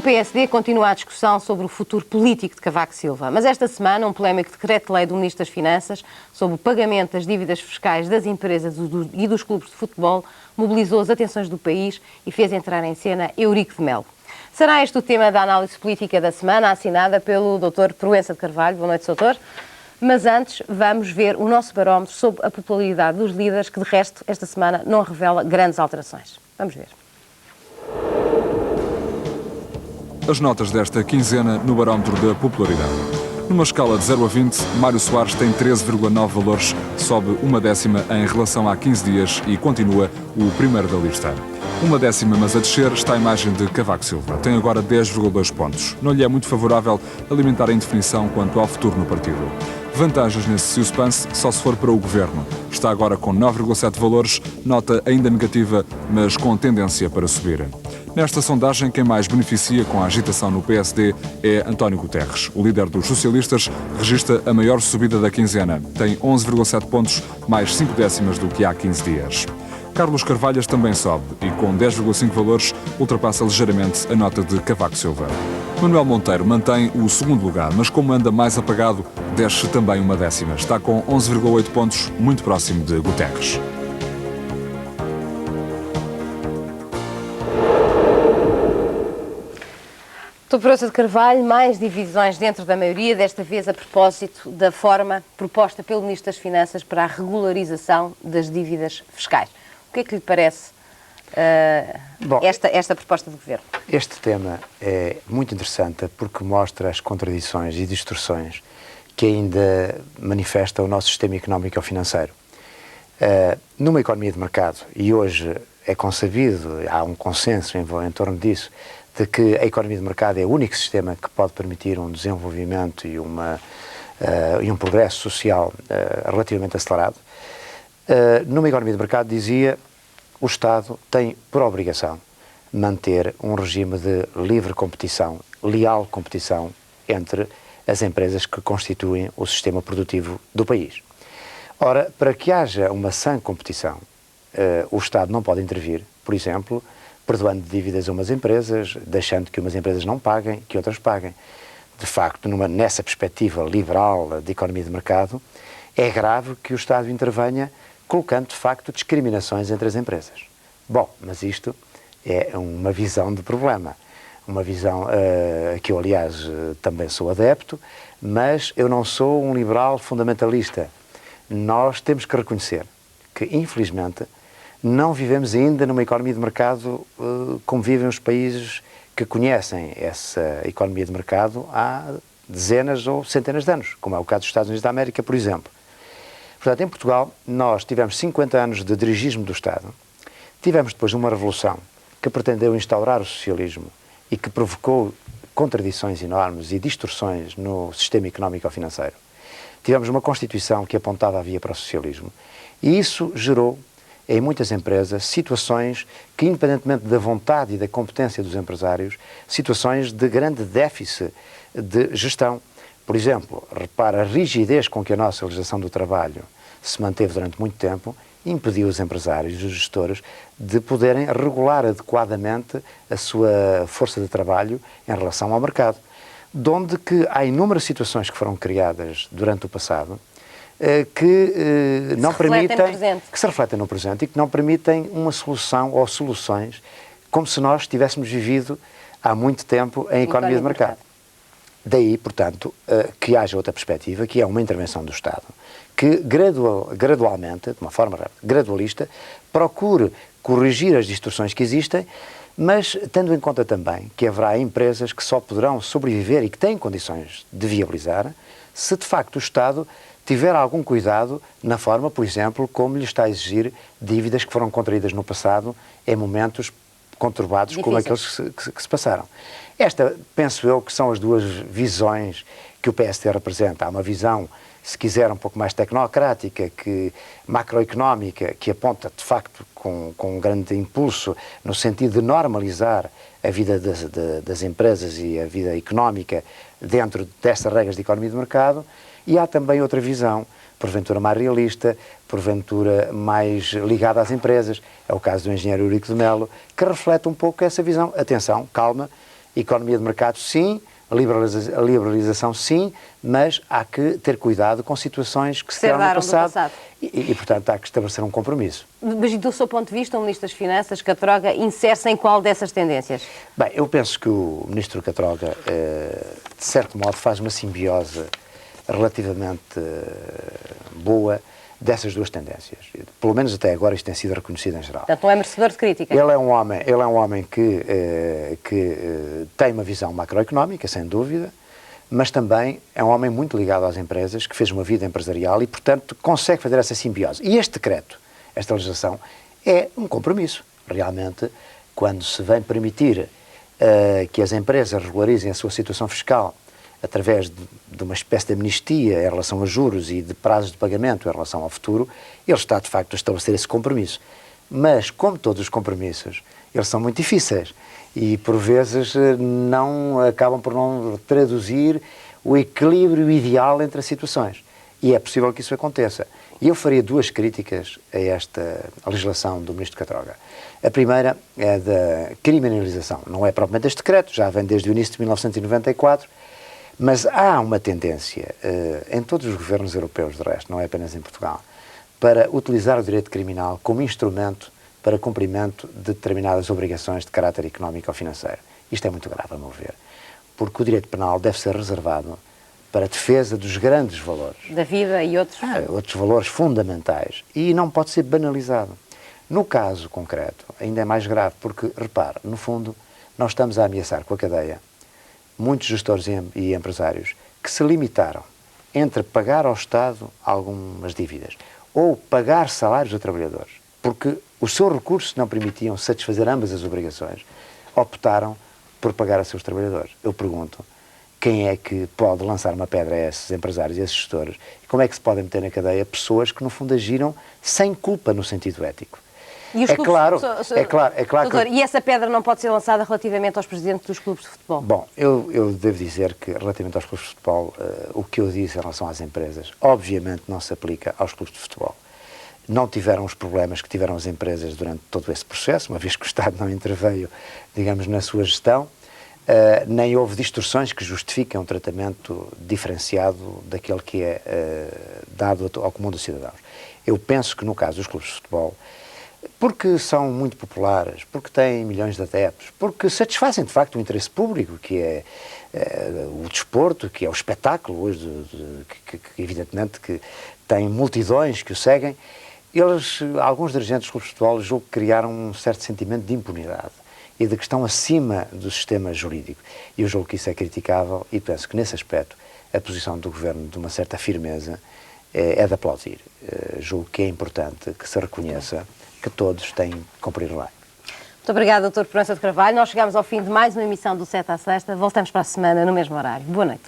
PSD continua a discussão sobre o futuro político de Cavaco Silva, mas esta semana um polémico decreto-lei do Ministro das Finanças sobre o pagamento das dívidas fiscais das empresas e dos clubes de futebol mobilizou as atenções do país e fez entrar em cena Eurico de Melo. Será este o tema da análise política da semana, assinada pelo Dr. Proença de Carvalho. Boa noite, Dr. Mas antes vamos ver o nosso barómetro sobre a popularidade dos líderes, que de resto esta semana não revela grandes alterações. Vamos ver. As notas desta quinzena no barómetro da popularidade. Numa escala de 0 a 20, Mário Soares tem 13,9 valores, sobe uma décima em relação a 15 dias e continua o primeiro da lista. Uma décima, mas a descer, está a imagem de Cavaco Silva. Tem agora 10,2 pontos. Não lhe é muito favorável alimentar a indefinição quanto ao futuro no partido. Vantagens nesse suspense só se for para o governo. Está agora com 9,7 valores, nota ainda negativa, mas com tendência para subir. Nesta sondagem, quem mais beneficia com a agitação no PSD é António Guterres. O líder dos socialistas registra a maior subida da quinzena. Tem 11,7 pontos, mais 5 décimas do que há 15 dias. Carlos Carvalhas também sobe e, com 10,5 valores, ultrapassa ligeiramente a nota de Cavaco Silva. Manuel Monteiro mantém o segundo lugar, mas como anda mais apagado, desce também uma décima. Está com 11,8 pontos, muito próximo de Guterres. Dr. Proença de Carvalho, mais divisões dentro da maioria, desta vez a propósito da forma proposta pelo Ministro das Finanças para a regularização das dívidas fiscais. O que é que lhe parece esta proposta do Governo? Este tema é muito interessante porque mostra as contradições e distorções que ainda manifesta o nosso sistema económico e financeiro. Numa economia de mercado, e hoje é concebido, há um consenso em torno disso, de que a economia de mercado é o único sistema que pode permitir um desenvolvimento e um progresso social relativamente acelerado. Numa economia de mercado, dizia, o Estado tem por obrigação manter um regime de livre competição, leal competição entre as empresas que constituem o sistema produtivo do país. Ora, para que haja uma sã competição, o Estado não pode intervir, por exemplo, perdoando dívidas a umas empresas, deixando que umas empresas não paguem, que outras paguem. De facto, nessa perspectiva liberal de economia de mercado, é grave que o Estado intervenha colocando, de facto, discriminações entre as empresas. Bom, mas isto é uma visão de problema. Uma visão que eu, aliás, também sou adepto, mas eu não sou um liberal fundamentalista. Nós temos que reconhecer que, infelizmente, não vivemos ainda numa economia de mercado como vivem os países que conhecem essa economia de mercado há dezenas ou centenas de anos, como é o caso dos Estados Unidos da América, por exemplo. Portanto, em Portugal, nós tivemos 50 anos de dirigismo do Estado, tivemos depois uma revolução que pretendeu instaurar o socialismo e que provocou contradições enormes e distorções no sistema económico-financeiro. Tivemos uma Constituição que apontava a via para o socialismo e isso gerou em muitas empresas, situações que, independentemente da vontade e da competência dos empresários, situações de grande déficit de gestão. Por exemplo, repara, a rigidez com que a nossa legislação do trabalho se manteve durante muito tempo impediu os empresários, os gestores, de poderem regular adequadamente a sua força de trabalho em relação ao mercado. De onde que há inúmeras situações que foram criadas durante o passado que não permitem, que se refletem no presente e que não permitem uma solução ou soluções como se nós tivéssemos vivido há muito tempo em economia de mercado. Daí, portanto, que haja outra perspectiva, que é uma intervenção do Estado, que gradualmente, de uma forma gradualista, procure corrigir as distorções que existem, mas tendo em conta também que haverá empresas que só poderão sobreviver e que têm condições de viabilizar, se de facto o Estado tiver algum cuidado na forma, por exemplo, como lhe está a exigir dívidas que foram contraídas no passado em momentos conturbados como aqueles que se passaram. Esta, penso eu, que são as duas visões que o PSD representa. Há uma visão, se quiser, um pouco mais tecnocrática, macroeconómica, que aponta, de facto, com um grande impulso no sentido de normalizar a vida das empresas e a vida económica dentro dessas regras de economia de mercado. E há também outra visão, porventura mais realista, porventura mais ligada às empresas. É o caso do engenheiro Eurico de Melo, que reflete um pouco essa visão. Atenção, calma, Economia de mercado, sim. A liberalização, sim, mas há que ter cuidado com situações que se deram no passado. Portanto, há que estabelecer um compromisso. Mas, do seu ponto de vista, o Ministro das Finanças, Catroga, insere-se em qual dessas tendências? Bem, eu penso que o Ministro Catroga, de certo modo, faz uma simbiose relativamente boa dessas duas tendências. Pelo menos até agora isto tem sido reconhecido em geral. Portanto, não é merecedor de crítica. Ele é um homem que tem uma visão macroeconómica, sem dúvida, mas também é um homem muito ligado às empresas, que fez uma vida empresarial e, portanto, consegue fazer essa simbiose. E este decreto, esta legislação, é um compromisso. Realmente, quando se vem permitir que as empresas regularizem a sua situação fiscal através de uma espécie de amnistia em relação a juros e de prazos de pagamento em relação ao futuro, ele está, de facto, a estabelecer esse compromisso. Mas, como todos os compromissos, eles são muito difíceis e, por vezes, acabam por não traduzir o equilíbrio ideal entre as situações. E é possível que isso aconteça. E eu faria duas críticas a esta legislação do Ministro Catroga. A primeira é da criminalização. Não é propriamente este decreto, já vem desde o início de 1994, mas há uma tendência, em todos os governos europeus, de resto, não é apenas em Portugal, para utilizar o direito criminal como instrumento para cumprimento de determinadas obrigações de caráter económico ou financeiro. Isto é muito grave, a meu ver, porque o direito penal deve ser reservado para a defesa dos grandes valores. Da vida e outros. Outros valores fundamentais. E não pode ser banalizado. No caso concreto, ainda é mais grave, porque, repare, no fundo, nós estamos a ameaçar com a cadeia muitos gestores e empresários que se limitaram entre pagar ao Estado algumas dívidas ou pagar salários a trabalhadores, porque os seus recursos não permitiam satisfazer ambas as obrigações, optaram por pagar a seus trabalhadores. Eu pergunto, quem é que pode lançar uma pedra a esses empresários e a esses gestores? E como é que se podem meter na cadeia pessoas que, no fundo, agiram sem culpa no sentido ético? E os clubes, é claro doutor, que... E essa pedra não pode ser lançada relativamente aos presidentes dos clubes de futebol? Bom, eu devo dizer que, relativamente aos clubes de futebol, o que eu disse em relação às empresas, obviamente não se aplica aos clubes de futebol. Não tiveram os problemas que tiveram as empresas durante todo esse processo, uma vez que o Estado não interveio, digamos, na sua gestão, nem houve distorções que justifiquem um tratamento diferenciado daquele que é dado ao comum dos cidadãos. Eu penso que, no caso dos clubes de futebol, porque são muito populares, porque têm milhões de adeptos, porque satisfazem de facto o interesse público, que é o desporto, que é o espetáculo hoje, que evidentemente que tem multidões que o seguem. Alguns dirigentes dos clubes de futebol, julgo que criaram um certo sentimento de impunidade e de que estão acima do sistema jurídico. E eu julgo que isso é criticável e penso que nesse aspecto a posição do Governo de uma certa firmeza é de aplaudir. Julgo que é importante que se reconheça que todos têm que cumprir a lei. Muito obrigada, Dr. Proença de Carvalho. Nós chegamos ao fim de mais uma emissão do 7 à Sexta. Voltamos para a semana no mesmo horário. Boa noite.